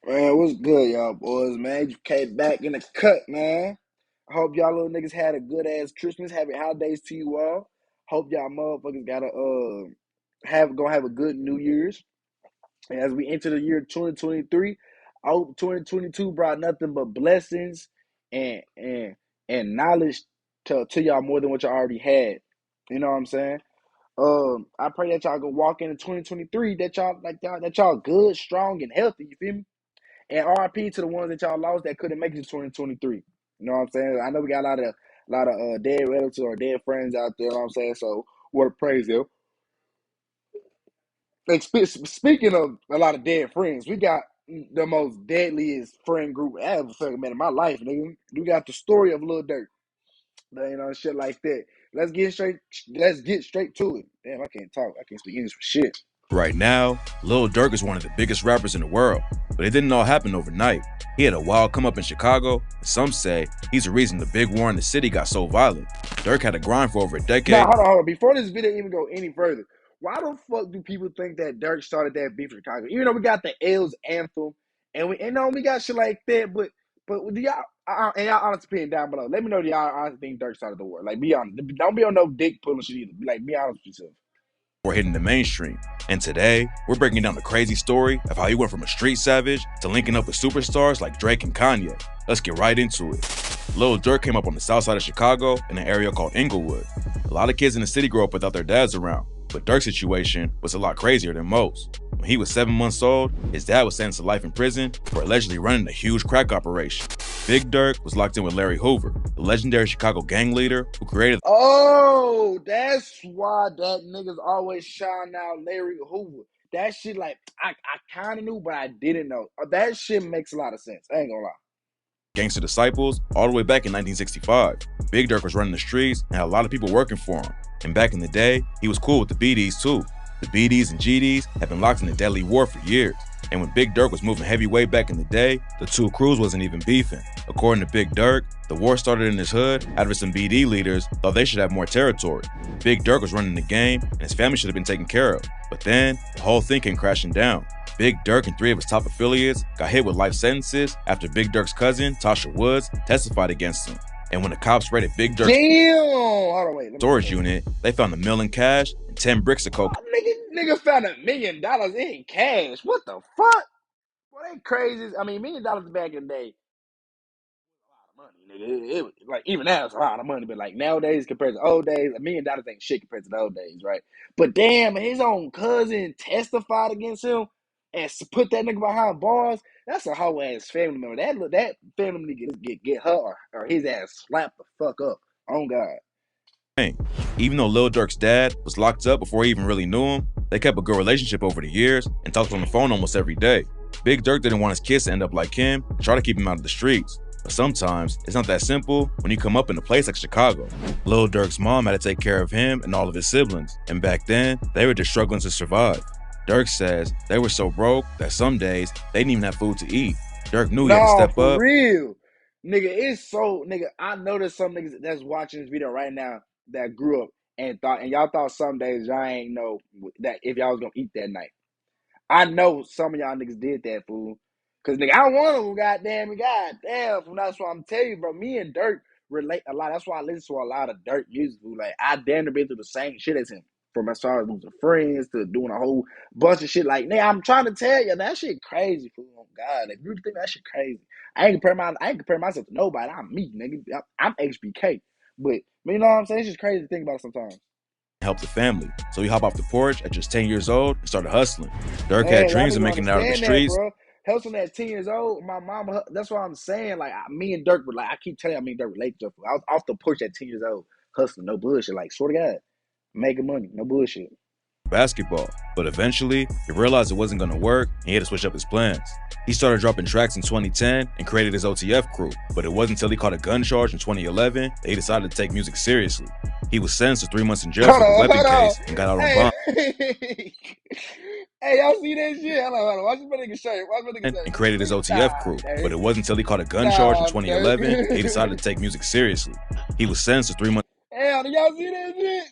Man, what's good, y'all boys, man? You came back in the cut, man. I hope y'all little niggas had a good ass Christmas. Happy holidays to you all. Hope y'all motherfuckers got a good New Year's. And as we enter the year 2023, I hope 2022 brought nothing but blessings and and and knowledge to y'all more than what y'all already had. You know what I'm saying? I pray that y'all go walk into 2023 that y'all good, strong, and healthy. You feel me? And RIP to the ones that y'all lost that couldn't make it to 2023. You know what I'm saying? I know we got a lot of dead relatives or dead friends out there. You know what I'm saying? So what a praise them. Like, speaking of a lot of dead friends, we got the most deadliest friend group I ever fucking met in my life, nigga. We got the story of Lil Durk. You know, shit like that. Let's get straight. Let's get straight to it. Damn, I can't talk. I can't speak English for shit. Right now, Lil Durk is one of the biggest rappers in the world, but it didn't all happen overnight. He had a wild come up in Chicago, and some say he's the reason the big war in the city got so violent. Durk had to grind for over a Now, decade. hold on. Before this video even go any further, why the fuck do people think that Dirk started that beef in Chicago? Even though we got the L's anthem and we got shit like that, but do y'all and y'all honest opinion down below. Let me know, do y'all honestly think Dirk started the war? Like, be honest. Don't be on no dick pulling shit either. Like, be honest with yourself. Before hitting the mainstream. And today, we're breaking down the crazy story of how he went from a street savage to linking up with superstars like Drake and Kanye. Let's get right into it. Lil Durk came up on the south side of Chicago in an area called Inglewood. A lot of kids in the city grow up without their dads around, but Durk's situation was a lot crazier than most. When he was 7 months old, his dad was sentenced to life in prison for allegedly running a huge crack operation. Big Durk was locked in with Larry Hoover, the legendary Chicago gang leader who created. Oh, that's why that niggas always shine out Larry Hoover. That shit, like, I kind of knew, but I didn't know. That shit makes a lot of sense. I ain't gonna lie. Gangster Disciples all the way back in 1965. Big Durk was running the streets and had a lot of people working for him. And back in the day, he was cool with the BDs too. The BDs and GDs have been locked in a deadly war for years. And when Big Durk was moving heavyweight back in the day, the two crews wasn't even beefing. According to Big Durk, the war started in his hood after some BD leaders thought they should have more territory. Big Durk was running the game and his family should have been taken care of. But then, the whole thing came crashing down. Big Durk and 3 of his top affiliates got hit with life sentences after Big Durk's cousin, Tasha Woods, testified against him. And when the cops raided Big Durk's Hold on, wait. storage unit, they found $1 million cash and 10 bricks of cocaine. Nigga found $1 million in cash. What the fuck? Well, they crazy. I mean, $1 million back in the day, a lot of money, nigga. Like, even now, it's a lot of money. But like nowadays, compared to old days, $1 million ain't shit compared to the old days, right? But damn, his own cousin testified against him and put that nigga behind bars. That's a whole ass family member. That family get her or his ass slapped the fuck up. On God. Even though Lil Durk's dad was locked up before he even really knew him, they kept a good relationship over the years and talked on the phone almost every day. Big Durk didn't want his kids to end up like him and try to keep him out of the streets. But sometimes, it's not that simple when you come up in a place like Chicago. Lil Durk's mom had to take care of him and all of his siblings, and back then, they were just struggling to survive. Durk says they were so broke that some days, they didn't even have food to eat. Durk knew he had to No, step for up. real. Nigga, it's so, nigga, I know there's some niggas that's watching this video right now that grew up and y'all thought some days y'all ain't know that if y'all was gonna eat that night. I know some of y'all niggas did that, fool. Cause nigga, I want them, goddamn, fool. That's what I'm telling you, bro. Me and Dirk relate a lot. That's why I listen to a lot of Dirk music, fool. Like, I damn near been through the same shit as him. From as far as losing friends to doing a whole bunch of shit. Like, nigga, I'm trying to tell you, that shit crazy, fool. Oh God, if you really think that shit crazy, I ain't compare myself to nobody. I'm me, nigga. I'm HBK. But you know what I'm saying? It's just crazy to think about it sometimes. Help the family. So he hopped off the porch at just 10 years old and started hustling. Durk had Man, y'all dreams of niggas making it out of the understand that, streets. bro. Hustling at 10 years old, my mama, that's what I'm saying. Like, me and Dirk were like, I keep telling you, me and Dirk relate to. I was off the porch at 10 years old, hustling, no bullshit. Like, swear to God, making money, no bullshit. Basketball, but eventually he realized it wasn't going to work and he had to switch up his plans. He started dropping tracks in 2010 and created his OTF crew, but it wasn't until he caught a gun charge in 2011 that he decided to take music seriously. He was sentenced to 3 months in jail for the weapon case and got out on Hey, bond hey, y'all see that shit? Hold on. Watch my nigga shirt. Watch my nigga and created his shirt. OTF crew, but it wasn't until he caught a gun charge in Nah, 2011 that he decided Dirk. to take music seriously. He was sentenced to 3 months. Hell, y'all see that shit?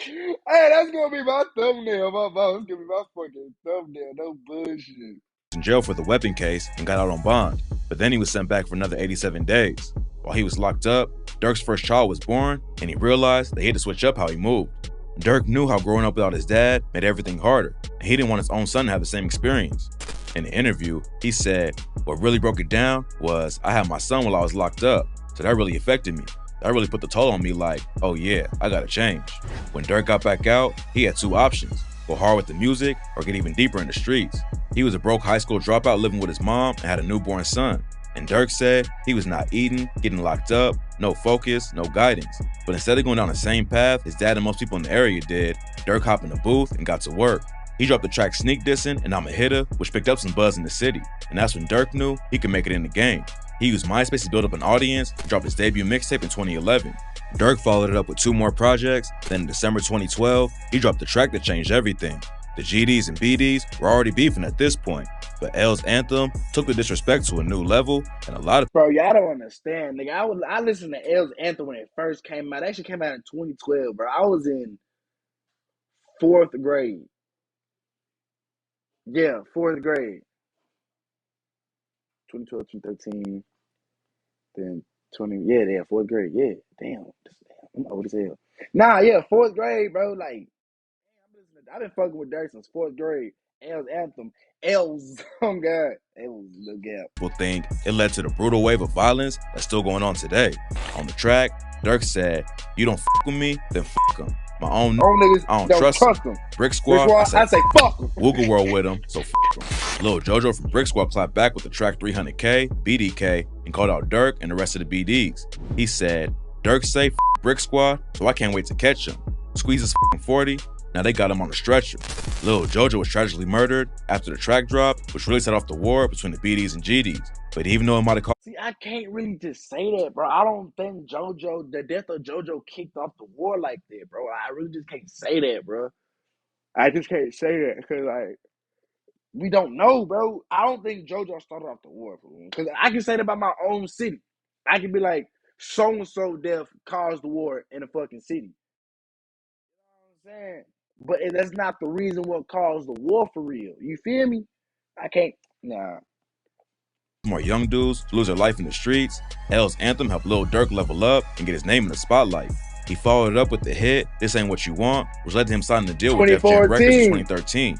Hey, that's gonna be my thumbnail, my mom. That's gonna be my fucking thumbnail. No bullshit. In jail for the weapon case and got out on bond, but then he was sent back for another 87 days. While he was locked up, Durk's first child was born, and he realized they had to switch up how he moved. Durk knew how growing up without his dad made everything harder, and he didn't want his own son to have the same experience. In the interview, he said, "What really broke it down was I had my son while I was locked up, so that really affected me. That really put the toll on me like, oh yeah, I gotta change." When Durk got back out, he had two options: go hard with the music or get even deeper in the streets. He was a broke high school dropout living with his mom and had a newborn son. And Durk said he was not eating, getting locked up, no focus, no guidance. But instead of going down the same path his dad and most people in the area did, Durk hopped in the booth and got to work. He dropped the track Sneak Dissin' and I'm a Hitter, which picked up some buzz in the city. And that's when Durk knew he could make it in the game. He used MySpace to build up an audience and dropped his debut mixtape in 2011. Durk followed it up with 2 more projects, then in December 2012, he dropped the track that changed everything. The GDs and BDs were already beefing at this point, but L's anthem took the disrespect to a new level, and a lot of Bro, y'all don't understand, nigga. I listened to L's anthem when it first came out. It actually came out in 2012, bro. I was in 4th grade. Yeah, 4th grade. 2012, 2013, then 4th grade. Yeah, damn. I'm old as hell. Nah, yeah, 4th grade, bro. Like, I've been fucking with Durk since 4th grade. L's anthem. L's, oh God. L's, no gap. people think it led to the brutal wave of violence that's still going on today. On the track, Durk said, "You don't fuck with me, then fuck them. My own niggas, I don't trust them. Brick Squad, I say fuck them. Woogle World with them, so fuck them." Lil Jojo from Brick Squad clapped back with the track 300K, BDK, and called out Durk and the rest of the BDs. He said, "Durk say fuck Brick Squad, so I can't wait to catch him. Squeeze his 40, now they got him on a stretcher." Lil Jojo was tragically murdered after the track drop, which really set off the war between the BDs and GDs. But even though it might have caused See, I can't really just say that, bro. I don't think the death of JoJo kicked off the war like that, bro. I really just can't say that, bro. I just can't say that because, like, we don't know, bro. I don't think JoJo started off the war, because I can say that about my own city. I can be like, so and so death caused the war in a fucking city. You know what I'm saying? But that's not the reason what caused the war for real. You feel me? I can't. Nah. more young dudes lose their life in the streets, L's anthem helped Lil Durk level up and get his name in the spotlight. He followed it up with the hit "This Ain't What You Want," which led to him signing the deal with Def Jam Records in 2013.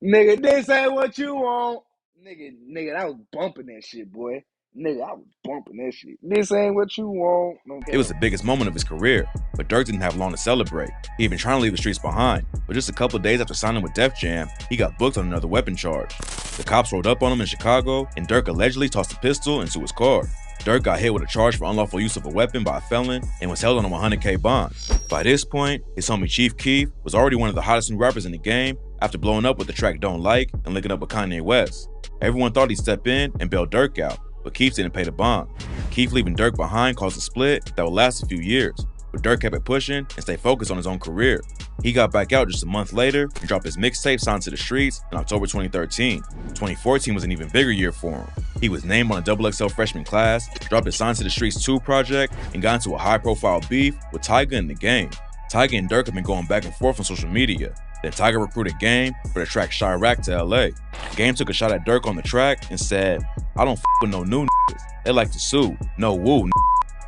Nigga, this ain't what you want. Nigga, I was bumping that shit, boy. Nigga, I was bumping that shit. This ain't what you want. It was the biggest moment of his career, but Durk didn't have long to celebrate. He had been trying to leave the streets behind, but just a couple days after signing with Def Jam, he got booked on another weapon charge. The cops rolled up on him in Chicago, and Durk allegedly tossed a pistol into his car. Durk got hit with a charge for unlawful use of a weapon by a felon and was held on a 100K bond. By this point, his homie Chief Keef was already one of the hottest new rappers in the game after blowing up with the track Don't Like and linking up with Kanye West. Everyone thought he'd step in and bail Durk out, but Keef didn't pay the bond. Keef leaving Durk behind caused a split that would last a few years, but Durk kept it pushing and stayed focused on his own career. He got back out just a month later and dropped his mixtape Signed to the Streets in October 2013. 2014 was an even bigger year for him. He was named on a XXL freshman class, dropped his Signed to the Streets 2 project, and got into a high-profile beef with Tyga in the Game. Tyga and Durk have been going back and forth on social media. Then Tyga recruited Game for the track Chirac to LA. Game took a shot at Durk on the track and said, "I don't f with no new niggas. They like to sue. No woo.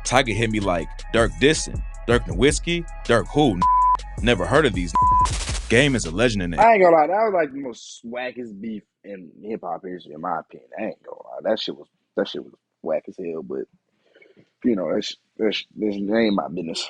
Tyga hit me like, Durk dissing. Durk Nowitzki? Durk who? Never heard of these. Game is a legend in it." I ain't gonna lie, that was like the most wackest beef in hip hop history, in my opinion. I ain't gonna lie, that shit was whack as hell. But you know, that's ain't my business.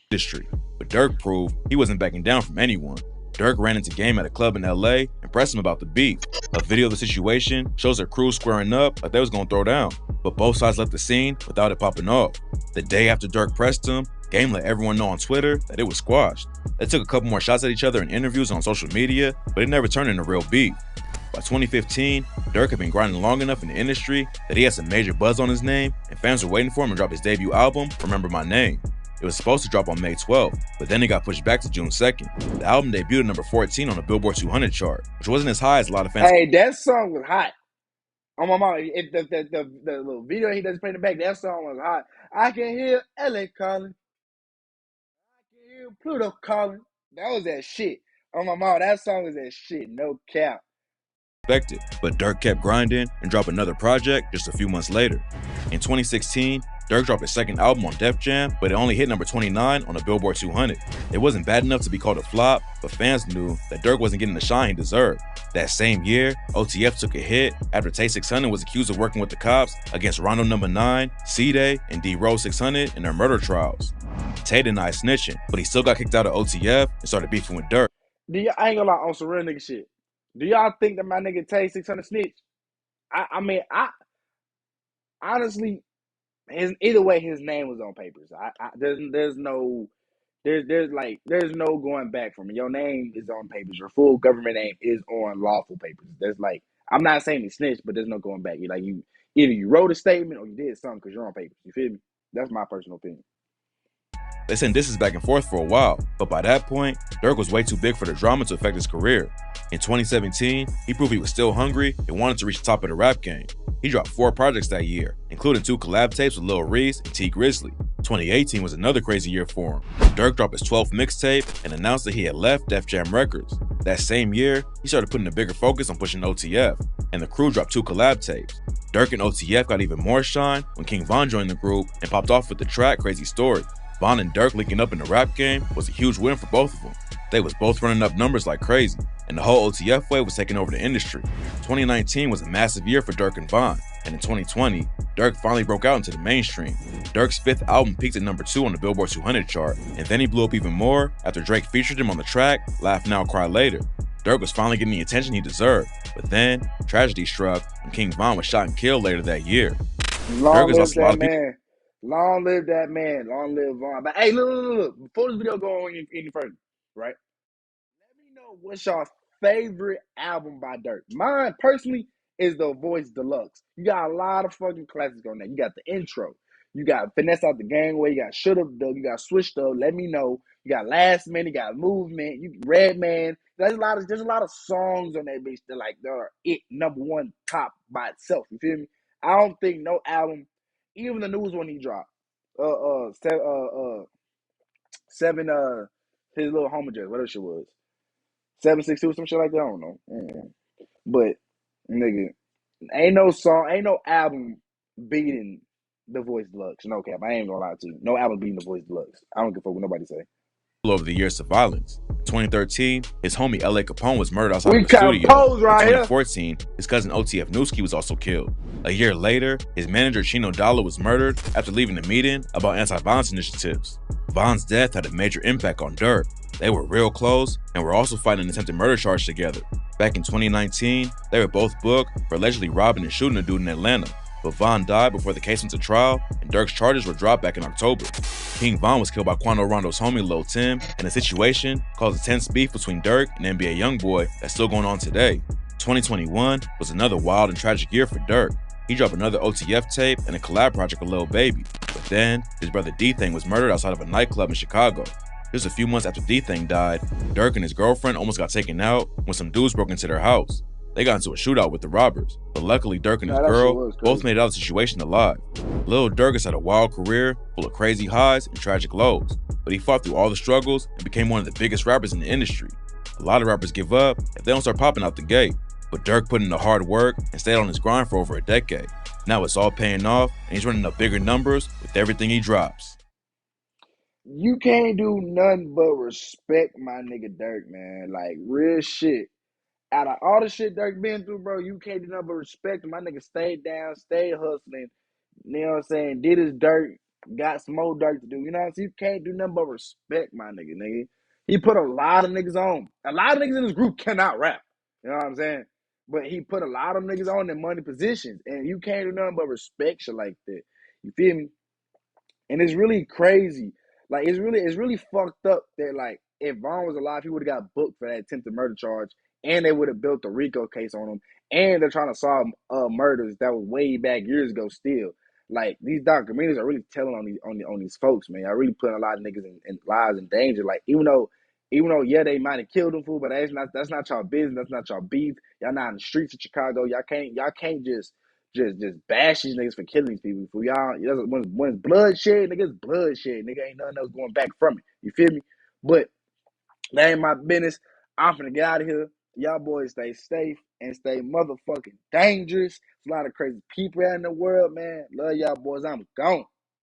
But Durk proved he wasn't backing down from anyone. Durk ran into Game at a club in LA and pressed him about the beef. A video of the situation shows their crews squaring up like they was gonna throw down, but both sides left the scene without it popping off. The day after Durk pressed him, Game let everyone know on Twitter that it was squashed. They took a couple more shots at each other in interviews on social media, but it never turned into real beef. By 2015, Durk had been grinding long enough in the industry that he had some major buzz on his name, and fans were waiting for him to drop his debut album, Remember My Name. It was supposed to drop on May 12th, but then it got pushed back to June 2nd. The album debuted at number 14 on the Billboard 200 chart, which wasn't as high as a lot of fans. Hey, that song was hot. On my mom, if the little video he doesn't play in the back, that song was hot. I can hear LA calling. I can hear Pluto calling. That was that shit. Oh my mom, that song is that shit. No cap. Expected, but Durk kept grinding and dropped another project just a few months later. In 2016, Durk dropped his second album on Def Jam, but it only hit number 29 on the Billboard 200. It wasn't bad enough to be called a flop, but fans knew that Durk wasn't getting the shine he deserved. That same year, OTF took a hit after Tay 600 was accused of working with the cops against Rondo No. 9, C-Day, and D-Rose 600 in their murder trials. Tay denied snitching, but he still got kicked out of OTF and started beefing with Durk. I ain't gonna lie on some real nigga shit. Do y'all think that my nigga Tay 600 snitch? I mean, I honestly, either way, his name was on papers. There's no going back from it. Your name is on papers. Your full government name is on lawful papers. There's like, I'm not saying he snitched, but there's no going back. You either you wrote a statement or you did something because you're on papers. You feel me? That's my personal opinion. They sent disses back and forth for a while, but by that point, Durk was way too big for the drama to affect his career. In 2017, he proved he was still hungry and wanted to reach the top of the rap game. He dropped 4 projects that year, including 2 collab tapes with Lil Reese and T Grizzly. 2018 was another crazy year for him. Durk dropped his 12th mixtape and announced that he had left Def Jam Records. That same year, he started putting a bigger focus on pushing OTF, and the crew dropped 2 collab tapes. Durk and OTF got even more shine when King Von joined the group and popped off with the track Crazy Story. Von and Durk linking up in the rap game was a huge win for both of them. They was both running up numbers like crazy, and the whole OTF wave was taking over the industry. 2019 was a massive year for Durk and Von, and in 2020, Durk finally broke out into the mainstream. Durk's 5th album peaked at number 2 on the Billboard 200 chart, and then he blew up even more after Drake featured him on the track Laugh Now, Cry Later. Durk was finally getting the attention he deserved, but then tragedy struck when King Von was shot and killed later that year. Long live that man. Long live that man. Long live Von. But hey, look. Before this video go on any further, right? Let me know what's your favorite album by Durk. Mine, personally, is The Voice Deluxe. You got a lot of fucking classics on there. You got the intro. You got Finesse Out the Gangway. You got Should Have Done. You got Switched Up. Let Me Know. You got Last Minute. You got Movement. You Red Man. There's a lot of songs on that bitch that they're number 1 top by itself. You feel me? I don't think no album, even the newest one he dropped, seven, his little homogen, whatever shit was, 762, some shit like that. I don't know, but nigga, ain't no song, ain't no album beating The Voice Deluxe. No cap, I ain't gonna lie to you. No album beating The Voice Deluxe. I don't give a fuck what nobody say. Over the years of violence. In 2013, his homie L.A. Capone was murdered outside of a studio. In 2014, his cousin OTF Newski was also killed. A year later, his manager Chino Dollar was murdered after leaving a meeting about anti-violence initiatives. Von's death had a major impact on Durk. They were real close and were also fighting an attempted murder charge together. Back in 2019, they were both booked for allegedly robbing and shooting a dude in Atlanta. But Von died before the case went to trial, and Durk's charges were dropped back in October. King Von was killed by Quando Rondo's homie Lil Tim, and the situation caused a tense beef between Durk and NBA YoungBoy that's still going on today. 2021 was another wild and tragic year for Durk. He dropped another OTF tape and a collab project with Lil Baby. But then, his brother D-Thang was murdered outside of a nightclub in Chicago. Just a few months after D-Thang died, Durk and his girlfriend almost got taken out when some dudes broke into their house. They got into a shootout with the robbers, but luckily Durk and his girl both made it out of the situation alive. Lil Durk has had a wild career full of crazy highs and tragic lows, but he fought through all the struggles and became one of the biggest rappers in the industry. A lot of rappers give up if they don't start popping out the gate, but Durk put in the hard work and stayed on his grind for over a decade. Now it's all paying off, and he's running up bigger numbers with everything he drops. You can't do nothing but respect my nigga Durk, man. Like, real shit. Out of all the shit Durk been through, bro, you can't do nothing but respect him. My nigga stayed down, stayed hustling. You know what I'm saying? Did his dirt, got some more dirt to do. You know what I'm saying? You can't do nothing but respect my nigga. He put a lot of niggas on. A lot of niggas in this group cannot rap. You know what I'm saying? But he put a lot of niggas on in money positions. And you can't do nothing but respect shit like that. You feel me? And it's really crazy. Like, it's really fucked up that, like, if Vaughn was alive, he would have got booked for that attempted murder charge, and they would have built a RICO case on him, and they're trying to solve murders that was way back years ago still. Like, these documentaries are really telling on these folks, man. I really putting a lot of niggas in lives in danger. Like, even though, yeah, they might have killed them, fool, but that's not y'all business. That's not y'all beef. Y'all not in the streets of Chicago. Y'all can't just bash these niggas for killing these people. For y'all, when it's bloodshed, nigga, it's bloodshed. Nigga, ain't nothing else going back from it. You feel me? But That ain't my business. I'm finna get out of here. Y'all boys stay safe and stay motherfucking dangerous. There's a lot of crazy people out in the world, man. Love y'all boys. I'm gone.